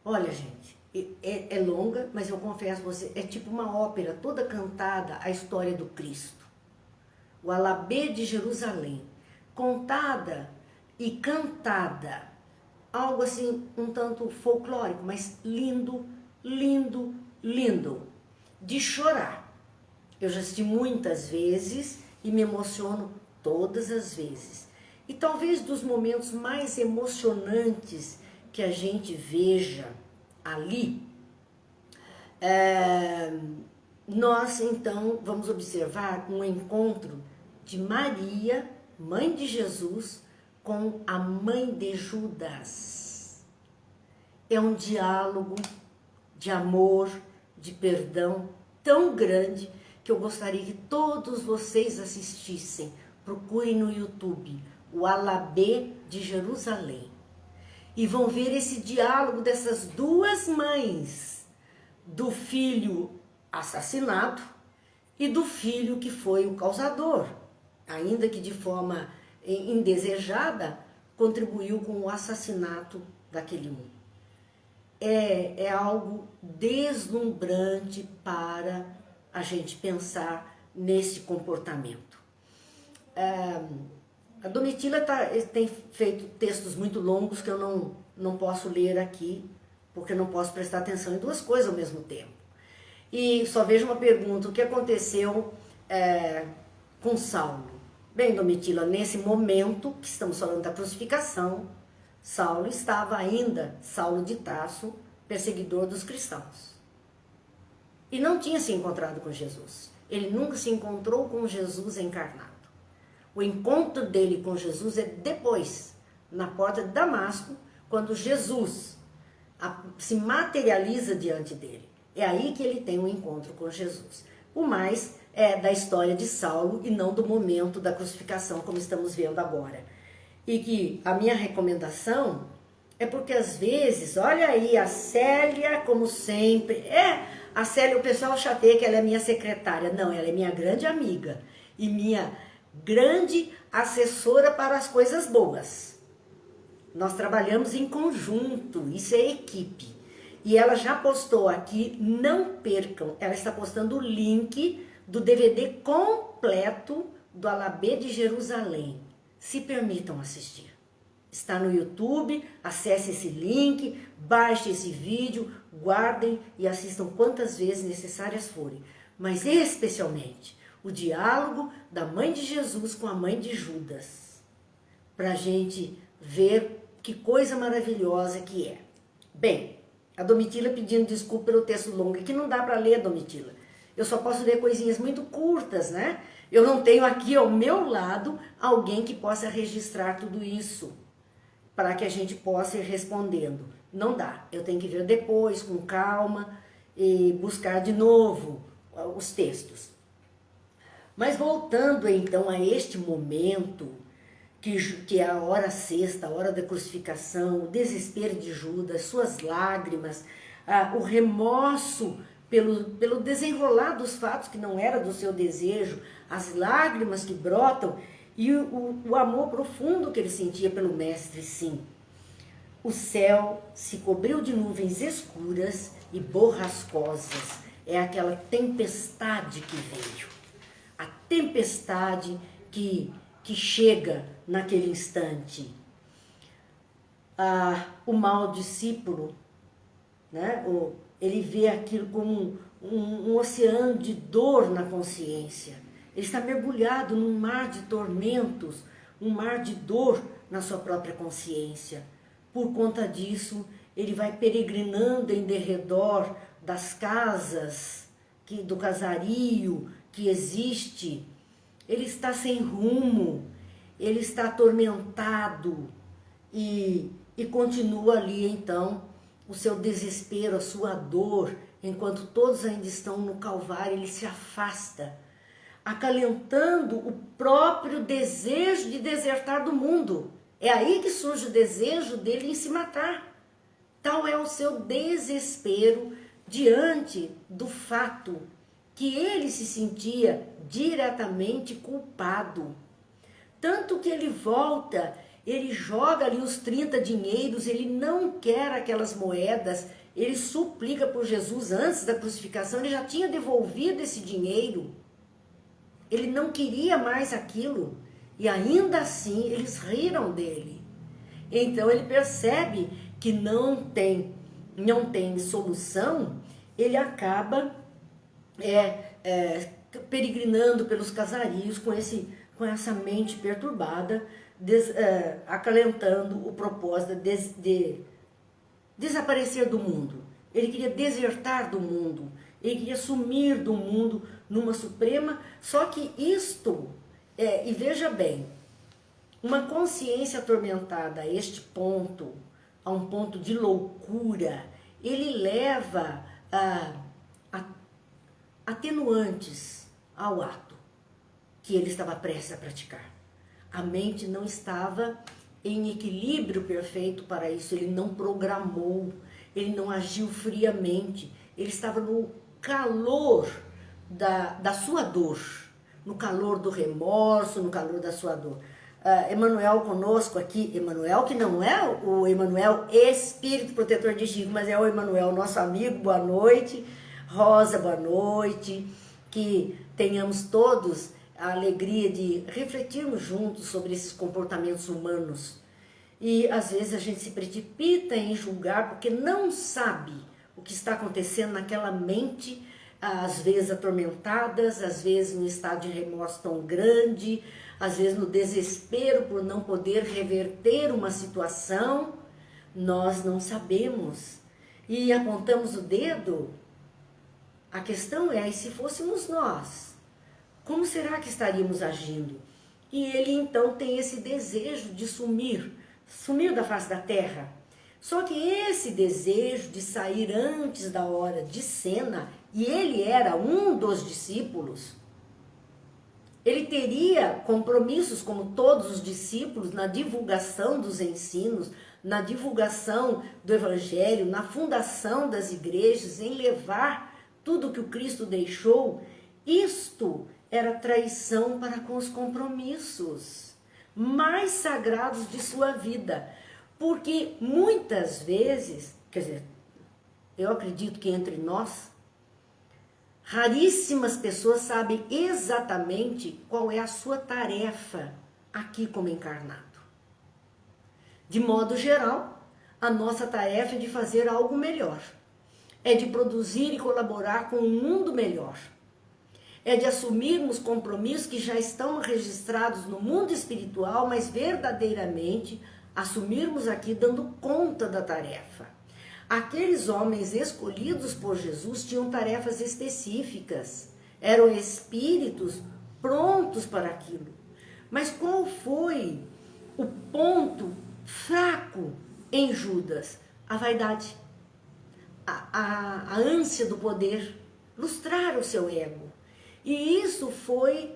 Olha, gente, é longa, mas eu confesso a você, é tipo uma ópera toda cantada, a história do Cristo. O Alabê de Jerusalém, contada e cantada, algo assim um tanto folclórico, mas lindo, lindo, lindo, de chorar. Eu já assisti muitas vezes e me emociono todas as vezes. E talvez dos momentos mais emocionantes que a gente veja ali, nós então vamos observar um encontro de Maria, mãe de Jesus, com a mãe de Judas. É um diálogo de amor, de perdão tão grande que eu gostaria que todos vocês assistissem. Procurem no YouTube O Alabê de Jerusalém e vão ver esse diálogo dessas duas mães, do filho assassinado e do filho que foi o causador, ainda que de forma indesejada, contribuiu com o assassinato daquele um. É algo deslumbrante para a gente pensar nesse comportamento. A Domitila tem feito textos muito longos que eu não posso ler aqui, porque eu não posso prestar atenção em duas coisas ao mesmo tempo. E só vejo uma pergunta: o que aconteceu com Saulo? Bem, Domitila, nesse momento que estamos falando da crucificação, Saulo estava ainda, Saulo de Tarso, perseguidor dos cristãos. E não tinha se encontrado com Jesus. Ele nunca se encontrou com Jesus encarnado. O encontro dele com Jesus é depois, na porta de Damasco, quando Jesus se materializa diante dele. É aí que ele tem um encontro com Jesus. O mais é da história de Saulo e não do momento da crucificação, como estamos vendo agora. E que a minha recomendação é porque às vezes, olha aí, a Célia, como sempre, a Célia, o pessoal chateia que ela é minha secretária. Não, ela é minha grande amiga e minha grande assessora para as coisas boas. Nós trabalhamos em conjunto, isso é equipe. E ela já postou aqui, não percam, ela está postando o link do DVD completo do Alabê de Jerusalém. Se permitam assistir. Está no YouTube, acesse esse link, baixe esse vídeo, guardem e assistam quantas vezes necessárias forem. Mas especialmente o diálogo da mãe de Jesus com a mãe de Judas, para a gente ver que coisa maravilhosa que é. Bem, a Domitila pedindo desculpa pelo texto longo, que não dá para ler, Domitila. Eu só posso ler coisinhas muito curtas, né? Eu não tenho aqui ao meu lado alguém que possa registrar tudo isso, para que a gente possa ir respondendo. Não dá, eu tenho que ver depois, com calma, e buscar de novo os textos. Mas voltando então a este momento, que é a hora sexta, a hora da crucificação, o desespero de Judas, suas lágrimas, o remorso pelo desenrolar dos fatos que não era do seu desejo, as lágrimas que brotam e o amor profundo que ele sentia pelo mestre, sim. O céu se cobriu de nuvens escuras e borrascosas. É aquela tempestade que veio. A tempestade que chega naquele instante. O mau discípulo, né? Ele vê aquilo como um oceano de dor na consciência. Ele está mergulhado num mar de tormentos, um mar de dor na sua própria consciência. Por conta disso, ele vai peregrinando em derredor das casas, do casario que existe. Ele está sem rumo, ele está atormentado e continua ali então o seu desespero, a sua dor, enquanto todos ainda estão no Calvário, ele se afasta, acalentando o próprio desejo de desertar do mundo. É aí que surge o desejo dele em se matar. Tal é o seu desespero diante do fato que ele se sentia diretamente culpado. Tanto que ele volta, ele joga ali os 30 dinheiros, ele não quer aquelas moedas, ele suplica por Jesus antes da crucificação, ele já tinha devolvido esse dinheiro, ele não queria mais aquilo, e ainda assim eles riram dele. Então ele percebe que não tem solução, ele acaba peregrinando pelos casarios com essa mente perturbada, acalentando o propósito de desaparecer do mundo. Ele queria desertar do mundo, ele queria sumir do mundo numa suprema, só que isto, e veja bem, uma consciência atormentada a este ponto, a um ponto de loucura, ele leva atenuantes ao ato que ele estava prestes a praticar. A mente não estava em equilíbrio perfeito para isso, ele não programou, ele não agiu friamente, ele estava no calor da sua dor, no calor do remorso, no calor da sua dor. Emmanuel conosco aqui, Emmanuel que não é o Emmanuel Espírito Protetor de Chico, mas é o Emmanuel, nosso amigo, boa noite. Rosa, boa noite. Que tenhamos todos a alegria de refletirmos juntos sobre esses comportamentos humanos. E às vezes a gente se precipita em julgar porque não sabe o que está acontecendo naquela mente, às vezes atormentadas, às vezes no estado de remorso tão grande, às vezes no desespero por não poder reverter uma situação. Nós não sabemos e apontamos o dedo. A questão é, e se fôssemos nós, como será que estaríamos agindo? E ele então tem esse desejo de sumir da face da terra. Só que esse desejo de sair antes da hora de cena, e ele era um dos discípulos, ele teria compromissos como todos os discípulos na divulgação dos ensinos, na divulgação do evangelho, na fundação das igrejas, em levar tudo que o Cristo deixou. Isto era traição para com os compromissos mais sagrados de sua vida. Porque muitas vezes, quer dizer, eu acredito que entre nós, raríssimas pessoas sabem exatamente qual é a sua tarefa aqui como encarnado. De modo geral, a nossa tarefa é de fazer algo melhor. É de produzir e colaborar com um mundo melhor. É de assumirmos compromissos que já estão registrados no mundo espiritual, mas verdadeiramente assumirmos aqui dando conta da tarefa. Aqueles homens escolhidos por Jesus tinham tarefas específicas, eram espíritos prontos para aquilo. Mas qual foi o ponto fraco em Judas? A vaidade, a ânsia do poder, lustrar o seu ego. E isso foi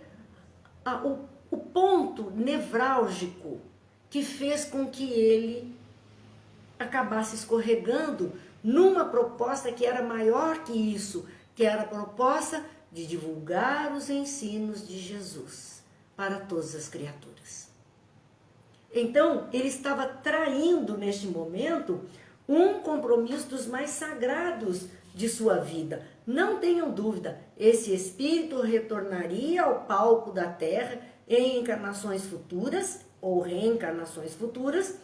o ponto nevrálgico que fez com que ele acabasse escorregando numa proposta que era maior que isso, que era a proposta de divulgar os ensinos de Jesus para todas as criaturas. Então, ele estava traindo neste momento um compromisso dos mais sagrados de sua vida. Não tenham dúvida, esse espírito retornaria ao palco da terra em encarnações futuras ou reencarnações futuras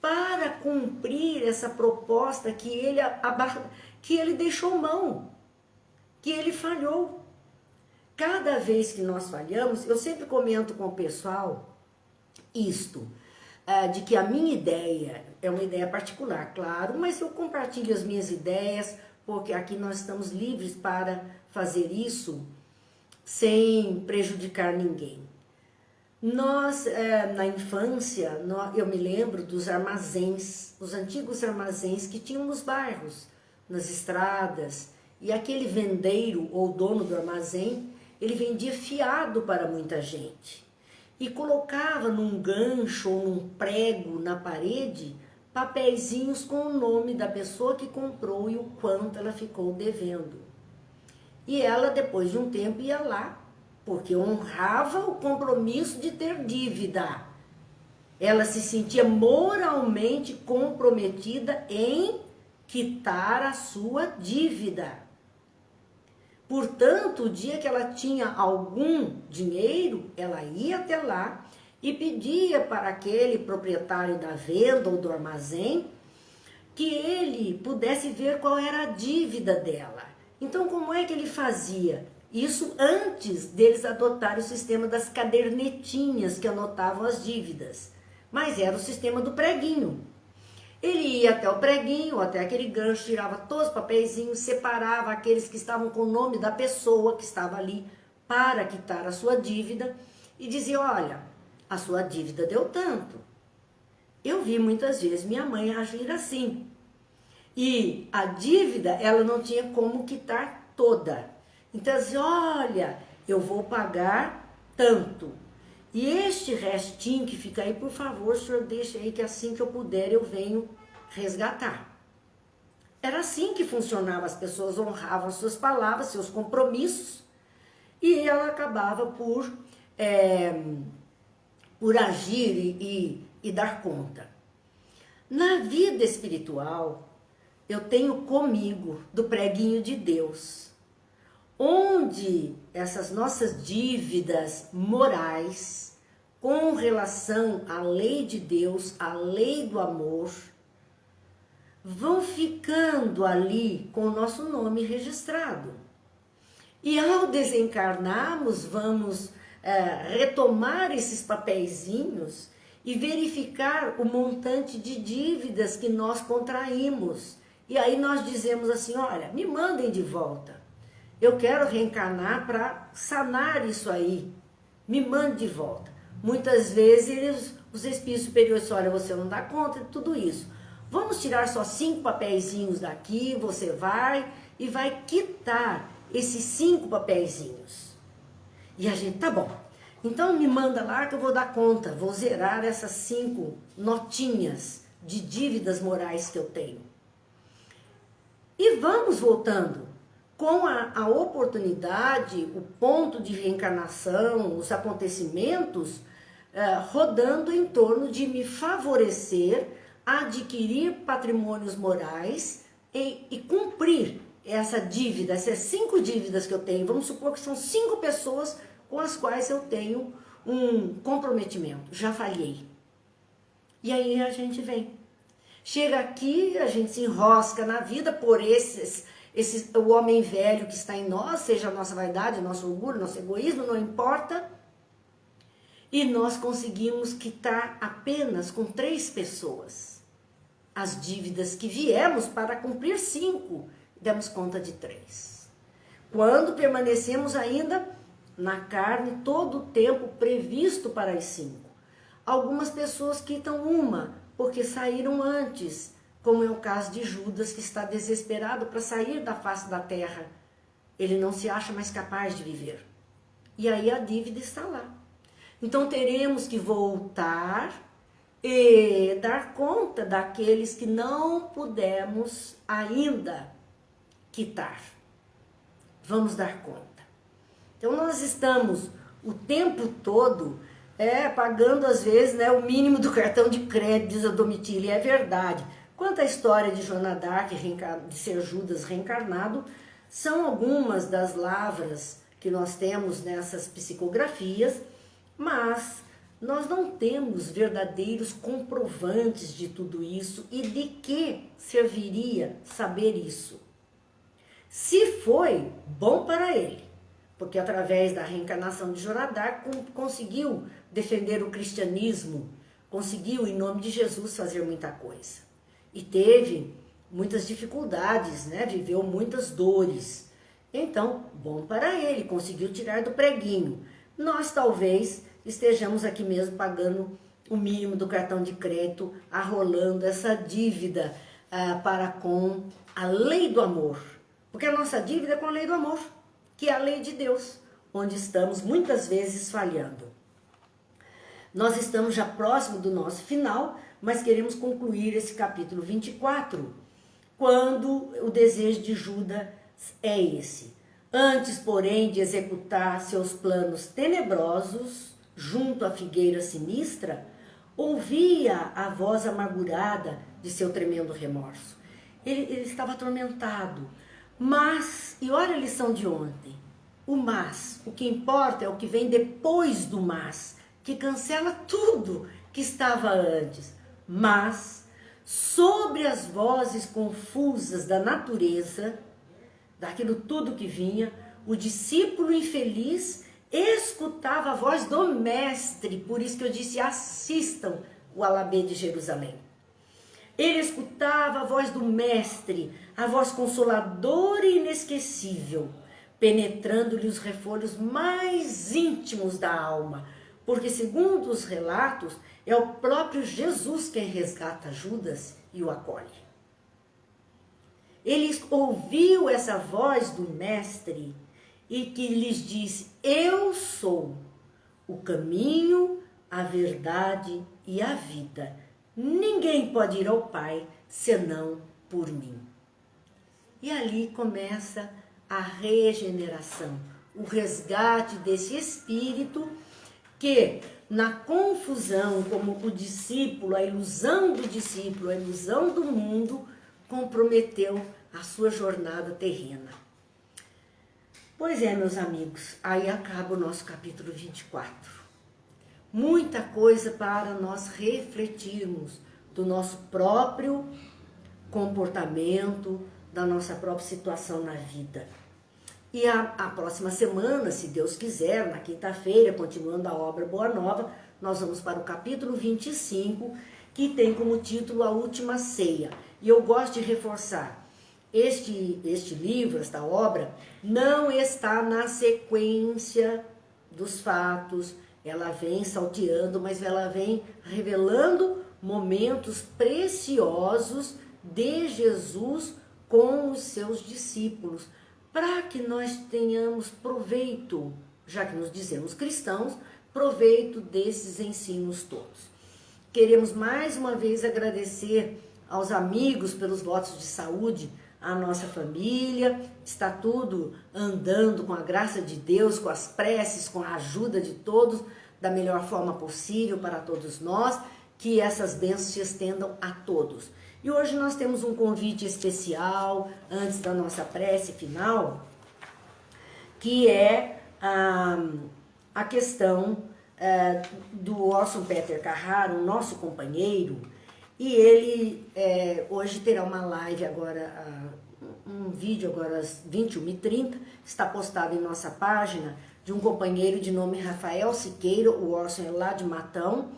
para cumprir essa proposta que ele deixou mão, que ele falhou. Cada vez que nós falhamos, eu sempre comento com o pessoal isto, de que a minha ideia é uma ideia particular, claro, mas eu compartilho as minhas ideias, porque aqui nós estamos livres para fazer isso sem prejudicar ninguém. Nós, na infância, eu me lembro dos armazéns, os antigos armazéns que tinham nos bairros, nas estradas, e aquele vendeiro ou dono do armazém, ele vendia fiado para muita gente e colocava num gancho ou num prego na parede papeizinhos com o nome da pessoa que comprou e o quanto ela ficou devendo. E ela, depois de um tempo, ia lá, porque honrava o compromisso de ter dívida. Ela se sentia moralmente comprometida em quitar a sua dívida. Portanto, o dia que ela tinha algum dinheiro, ela ia até lá e pedia para aquele proprietário da venda ou do armazém que ele pudesse ver qual era a dívida dela. Então, como é que ele fazia? Isso antes deles adotarem o sistema das cadernetinhas que anotavam as dívidas. Mas era o sistema do preguinho. Ele ia até o preguinho, até aquele gancho, tirava todos os papeizinhos, separava aqueles que estavam com o nome da pessoa que estava ali para quitar a sua dívida e dizia, olha, a sua dívida deu tanto. Eu vi muitas vezes minha mãe agir assim. E a dívida, ela não tinha como quitar toda. Então, assim, olha, eu vou pagar tanto. E este restinho que fica aí, por favor, o senhor deixa aí que assim que eu puder eu venho resgatar. Era assim que funcionava, as pessoas honravam suas palavras, seus compromissos, e ela acabava por agir e dar conta. Na vida espiritual, eu tenho comigo do preguinho de Deus, onde essas nossas dívidas morais com relação à lei de Deus, à lei do amor, vão ficando ali com o nosso nome registrado. E ao desencarnarmos, vamos retomar esses papeizinhos e verificar o montante de dívidas que nós contraímos. E aí nós dizemos assim, olha, me mandem de volta. Eu quero reencarnar para sanar isso aí. Me mande de volta. Muitas vezes os espíritos superiores dizem, olha, você não dá conta de tudo isso. Vamos tirar só 5 papeizinhos daqui, você vai e vai quitar esses 5 papeizinhos. E a gente, tá bom. Então me manda lá que eu vou dar conta, vou zerar essas 5 notinhas de dívidas morais que eu tenho. E vamos voltando. Com a oportunidade, o ponto de reencarnação, os acontecimentos, rodando em torno de me favorecer a adquirir patrimônios morais e cumprir essa dívida, essas 5 dívidas que eu tenho. Vamos supor que são 5 pessoas com as quais eu tenho um comprometimento. Já falhei. E aí a gente vem. Chega aqui, a gente se enrosca na vida por o homem velho que está em nós, seja a nossa vaidade, nosso orgulho, nosso egoísmo, não importa. E nós conseguimos quitar apenas com 3 pessoas as dívidas que viemos para cumprir 5, demos conta de 3. Quando permanecemos ainda na carne todo o tempo previsto para as 5. Algumas pessoas quitam uma, porque saíram antes, como é o caso de Judas, que está desesperado para sair da face da terra. Ele não se acha mais capaz de viver. E aí a dívida está lá. Então teremos que voltar e dar conta daqueles que não pudemos ainda quitar. Vamos dar conta. Então nós estamos o tempo todo pagando às vezes o mínimo do cartão de crédito, diz a Domitila, e é verdade. Quanto à história de Joana d'Arc, de ser Judas reencarnado, são algumas das lavras que nós temos nessas psicografias, mas nós não temos verdadeiros comprovantes de tudo isso e de que serviria saber isso. Se foi, bom para ele, porque através da reencarnação de Joana d'Arc conseguiu defender o cristianismo, conseguiu, em nome de Jesus, fazer muita coisa. E teve muitas dificuldades, viveu muitas dores. Então, bom para ele, conseguiu tirar do preguinho. Nós talvez estejamos aqui mesmo pagando o mínimo do cartão de crédito, arrolando essa dívida para com a lei do amor. Porque a nossa dívida é com a lei do amor, que é a lei de Deus, onde estamos muitas vezes falhando. Nós estamos já próximo do nosso final, mas queremos concluir esse capítulo 24, quando o desejo de Judas é esse. Antes, porém, de executar seus planos tenebrosos, junto à figueira sinistra, ouvia a voz amargurada de seu tremendo remorso. Ele estava atormentado. Mas, e olha a lição de ontem, o que importa é o que vem depois do mas, que cancela tudo que estava antes. Mas, sobre as vozes confusas da natureza, daquilo tudo que vinha, o discípulo infeliz escutava a voz do mestre, por isso que eu disse, assistam o Alabê de Jerusalém. Ele escutava a voz do mestre, a voz consoladora e inesquecível, penetrando-lhe os refolhos mais íntimos da alma, porque segundo os relatos, é o próprio Jesus quem resgata Judas e o acolhe. Ele ouviu essa voz do mestre e que lhes disse, eu sou o caminho, a verdade e a vida. Ninguém pode ir ao Pai senão por mim. E ali começa a regeneração, o resgate desse espírito que, na confusão, como o discípulo, a ilusão do discípulo, a ilusão do mundo, comprometeu a sua jornada terrena. Pois é, meus amigos, aí acaba o nosso capítulo 24. Muita coisa para nós refletirmos do nosso próprio comportamento, da nossa própria situação na vida. E a próxima semana, se Deus quiser, na quinta-feira, continuando a obra Boa Nova, nós vamos para o capítulo 25, que tem como título A Última Ceia. E eu gosto de reforçar, este livro, esta obra, não está na sequência dos fatos. Ela vem salteando, mas ela vem revelando momentos preciosos de Jesus com os seus discípulos, para que nós tenhamos proveito, já que nos dizemos cristãos, proveito desses ensinos todos. Queremos mais uma vez agradecer aos amigos pelos votos de saúde, a nossa família, está tudo andando com a graça de Deus, com as preces, com a ajuda de todos, da melhor forma possível para todos nós, que essas bênçãos se estendam a todos. E hoje nós temos um convite especial, antes da nossa prece final, que é a questão do Orson Peter Carrara, o nosso companheiro, e ele hoje terá uma live agora, um vídeo agora às 21h30, está postado em nossa página, de um companheiro de nome Rafael Siqueira. O Orson é lá de Matão.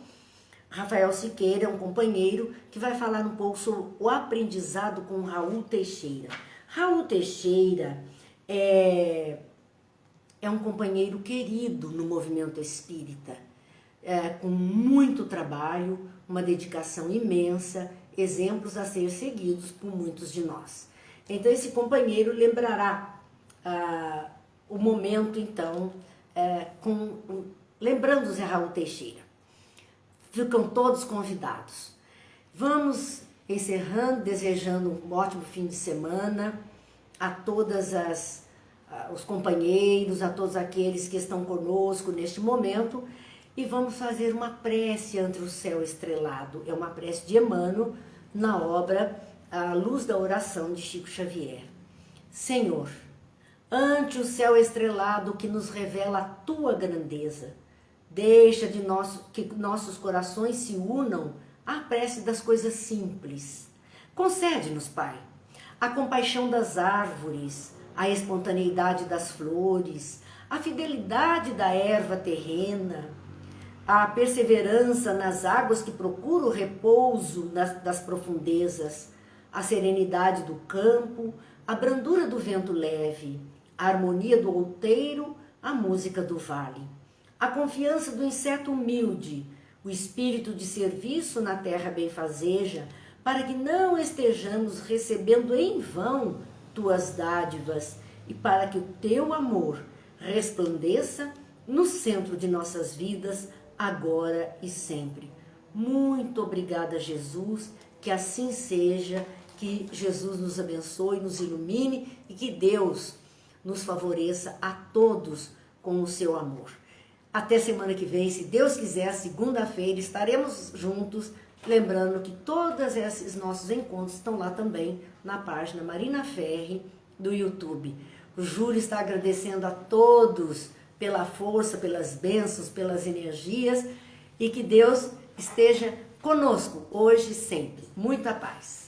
Rafael Siqueira é um companheiro que vai falar um pouco sobre o aprendizado com Raul Teixeira. Raul Teixeira é um companheiro querido no movimento espírita, com muito trabalho, uma dedicação imensa, exemplos a ser seguidos por muitos de nós. Então esse companheiro lembrará o momento, então, lembrando Zé Raul Teixeira. Ficam todos convidados. Vamos encerrando, desejando um ótimo fim de semana a todas os companheiros, a todos aqueles que estão conosco neste momento, e vamos fazer uma prece ante o céu estrelado. É uma prece de Emmanuel na obra A Luz da Oração de Chico Xavier. Senhor, ante o céu estrelado que nos revela a tua grandeza, deixa que nossos corações se unam à prece das coisas simples. Concede-nos, Pai, a compaixão das árvores, a espontaneidade das flores, a fidelidade da erva terrena, a perseverança nas águas que procuram o repouso das profundezas, a serenidade do campo, a brandura do vento leve, a harmonia do outeiro, a música do vale, a confiança do inseto humilde, o espírito de serviço na terra benfazeja, para que não estejamos recebendo em vão tuas dádivas e para que o teu amor resplandeça no centro de nossas vidas, agora e sempre. Muito obrigada, Jesus, que assim seja, que Jesus nos abençoe, nos ilumine e que Deus nos favoreça a todos com o seu amor. Até semana que vem, se Deus quiser, segunda-feira, estaremos juntos, lembrando que todos esses nossos encontros estão lá também na página Marina Ferri do YouTube. O Júlio está agradecendo a todos pela força, pelas bênçãos, pelas energias, e que Deus esteja conosco hoje e sempre. Muita paz.